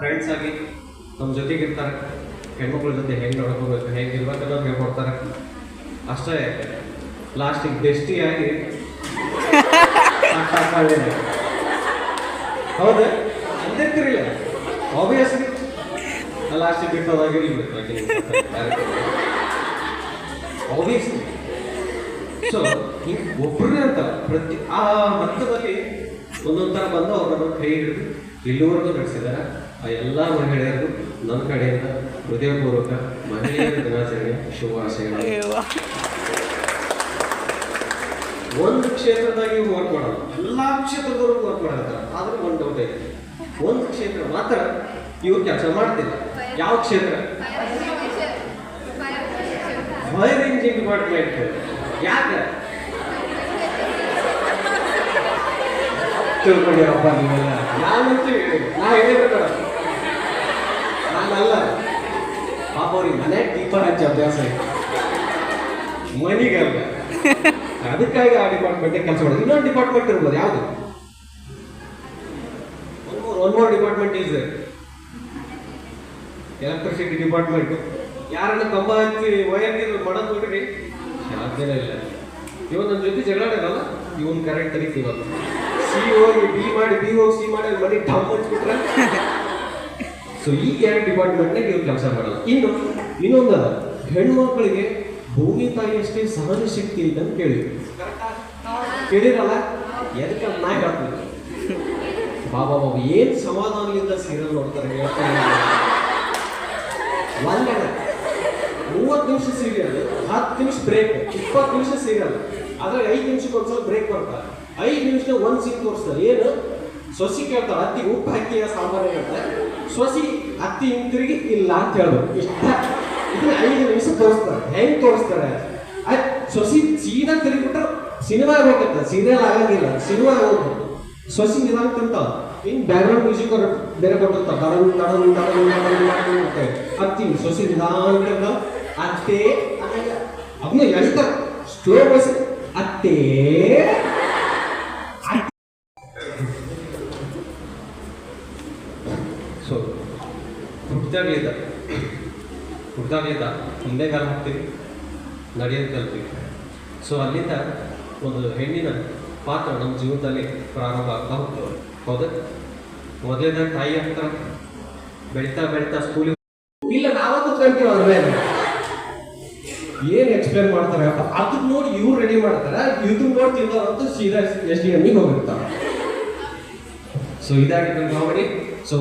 Friends ಆಗಿ ನಮ್ಮ ಜೊತೆಗೆ ಇರ್ತಾರೆ. ಹೆಣ್ಮಕ್ಳ ಜೊತೆ ಹೆಂಗೆ ನೋಡ್ಕೋಬೇಕು, ಹೆಂಗೆ ಇರ್ಬೇಕು ಅನ್ನೋದು ಹೇಳ್ಕೊಡ್ತಾರೆ. ಅಷ್ಟೇ ಲಾಸ್ಟಿಗೆ ಬೆಸ್ಟಿಯಾಗಿ ಹೌದಾ ಅಂದಿರ್ತಿರಿಲ್ಲ ಆಬ್ವಿಯಸ್ಲಿ ಲಾಸ್ಟಿಗೆ ಬಿಟ್ಟೋದಾಗಿರ್ಬೇಕು ಆಬ್ವಿಯಸ್ಲಿ. ಸೊ ಹಿಂಗೆ ಒಬ್ಬರೇ ಅಂತ ಪ್ರತಿ ಆ ಹಂತದಲ್ಲಿ ಒಂದೊಂದು ಥರ ಬಂದು ಅವ್ರನ್ನ ಕೈ ಹಿಡಿದು ಇಲ್ಲಿವರೆಗೂ ನಡೆಸಿದ್ದಾರೆ. ಆ ಎಲ್ಲ ಮಹಿಳೆಯರಿಗೂ ನನ್ನ ಕಡೆಯಿಂದ ಹೃದಯಪೂರ್ವಕ ಮಹಿಳೆಯರ ದಿನಾಚರಣೆ ಶುಭಾಶಯಗಳು. ಒಂದು ಕ್ಷೇತ್ರದಾಗಿ ವರ್ಕ್ ಮಾಡೋದು, ಎಲ್ಲ ಕ್ಷೇತ್ರದವರೆಗೂ ವರ್ಕ್ ಮಾಡತ್ತಾರೆ. ಆದ್ರೆ ಒಂದು ಡೌಟ್ ಐತೆ, ಒಂದು ಕ್ಷೇತ್ರ ಮಾತ್ರ ಇವ್ರು ಕೆಲಸ ಮಾಡ್ತಿಲ್ಲ. ಯಾವ ಕ್ಷೇತ್ರ? Fire engine department. ಯಾಕೆ ತಿಳ್ಕೊಂಡಿರಪ್ಪ ನೀವೆಲ್ಲ? ನಾನಂತೂ ಹೇಳಿದೆ, ನಾ ಹೇಳಿದ್ರೆ ನಾನಲ್ಲ. ಪಾಪ ಅವ್ರಿಗೆ ಮನೆ ದೀಪ ಹಚ್ಚಿ ಅಭ್ಯಾಸ ಇದೆ, ಮನಿಗಲ್ಲ. ಅದಕ್ಕಾಗಿ ಆ ಡಿಪಾರ್ಟ್ಮೆಂಟ್ ಕೆಲಸ ಮಾಡೋದು. ಇನ್ನೊಂದು ಡಿಪಾರ್ಟ್ಮೆಂಟ್ ಇರ್ಬೋದು, ಯಾವುದು? One more department is electricity department. ಯಾರನ್ನ ಕಂಬ ಹಚ್ಚಿ ವಯರ್ಗೆ ಮಾಡೋದು ನೋಡ್ರಿ, ಸಾಧ್ಯನೇ ಇಲ್ಲ. ಇವನ್ ನನ್ನ ಜೊತೆ ಜಗಳಾಡಲ್ಲ, ಇವನ್ ಕರೆಕ್ಟ್ ತರೀತಿ. ಇವತ್ತು ಸಿ ಹೋಗಿ ಬಿ ಮಾಡಿ, ಬಿ ಹೋಗಿ ಸಿ ಮಾಡಿ ಮನೆ ಟಮ್ ಹಚ್ಬಿಟ್ರೆ. ಸೊ ಈ ಎರಡು ಡಿಪಾರ್ಟ್ಮೆಂಟ್ನಾಗ ಇವ್ರು ಕೆಲಸ ಮಾಡೋದು. ಇನ್ನೊಂದದ, ಹೆಣ್ಮಕ್ಳಿಗೆ ಭೂಮಿ ತಾಯಿಯಷ್ಟೇ ಸಹನ ಶಕ್ತಿ ಇಲ್ಲ ಅಂತ ಕೇಳಿರಲ್ಲ. ಎದಕ್ಕೆ ನಾ ಹೇಳ್ತೀನಿ, ಬಾಬಾ ಬಾಬು ಏನ್ ಸಮಾಧಾನದಿಂದ ಸೀರಿಯಲ್ ನೋಡ್ತಾರೆ ಹೇಳ್ತಾರೆ. 30 ನಿಮಿಷ ಸೀರಿಯಲ್, 10 ನಿಮಿಷ ಬ್ರೇಕ್, 20 ನಿಮಿಷ ಸೀರಿಯಲ್, ಅದ್ರಾಗ 5 ನಿಮಿಷಕ್ಕೆ ಒಂದ್ಸಲ ಬ್ರೇಕ್ ಬರ್ತಾರೆ. 5 ನಿಮಿಷ ಒಂದು ಸೀನ್ ತೋರಿಸ್ತಾರೆ. ಏನು ಸೊಸಿ ಕೇಳ್ತಾರೆ, ಅತ್ತಿ ಉಪ್ಪು ಹಾಕಿ ಸಾಂಬಾರು ಹೇಳ್ತಾರೆ. ಸೊಸಿ ಅತ್ತಿ ಹಿಂತಿರುಗಿ ಇಲ್ಲ ಅಂತ ಹೇಳ್ಬೇಕು. ಇಷ್ಟ ಇದನ್ನ 5 ನಿಮಿಷ ತೋರಿಸ್ತಾರೆ. ಹೆಂಗ್ ತೋರಿಸ್ತಾರೆ? ಸೊಸಿ ಸೀದಾ ತಿರುಗಿಬಿಟ್ರೆ ಸಿನಿಮಾ ಹೋಗತ್ತೆ, ಸೀರಿಯಲ್ ಆಗಂಗಿಲ್ಲ, ಸಿನಿಮಾ ಹೋಗ್ಬೇಕು. ಸೊಸಿ ನಿಧಾನ ತಿಂತಾವ, ಇನ್ ಬ್ಯಾಕ್ಗ್ರೌಂಡ್ ಮ್ಯೂಸಿಕ್ ಬೇರೆ ಕೊಟ್ಟಿರ್ತಾವ, ಅತ್ತಿ ಸೊಸಿ ನಿಧಾನ ಅತ್ತೇ ಅದನ್ನ ಎಳಿತಾರ ಸ್ಲೋ ಬಸ್ ಅತ್ತೇ. ಸೊ ಹುಡ್ದಾಗ್ಲಿದ್ದ ಹಿಂದೆ ಕಾಲ ಹಾಕ್ತೀವಿ, ನಡೆಯೋದು ಕಲ್ತೀವಿ. ಸೊ ಅಲ್ಲಿಂದ ಒಂದು ಹೆಣ್ಣಿನ ಪಾತ್ರ ನಮ್ಮ ಜೀವನದಲ್ಲಿ ಪ್ರಾರಂಭ ಆಗ್ತಾ ಹೋಗ್ತವೆ. ಹೌದಾ? ಮೊದಲಿಂದ ತಾಯಿ ಹತ್ರ ಬೆಳೀತಾ ಬೆಳೀತಾ ಸ್ಕೂಲಿಗೆ ಇಲ್ಲ, ನಾವಂತೂ ಕಲ್ತೀವಿ. ಅದ್ರ ಮೇಲೆ ಏನು ಎಕ್ಸ್ಪ್ಲೇನ್ ಮಾಡ್ತಾರೆ ಅದನ್ನ ನೋಡಿ ಇವ್ರು ರೆಡಿ ಮಾಡ್ತಾರೆ, ಇದನ್ನ ನೋಡಿ ತಿಂದವ್ರಂತೂ ಸೀದಾ SDM ಹೋಗಿರ್ತಾರೆ. ಸೊ ಇದಾಗಿ ಕಾಮಿಡಿ. ಸೊ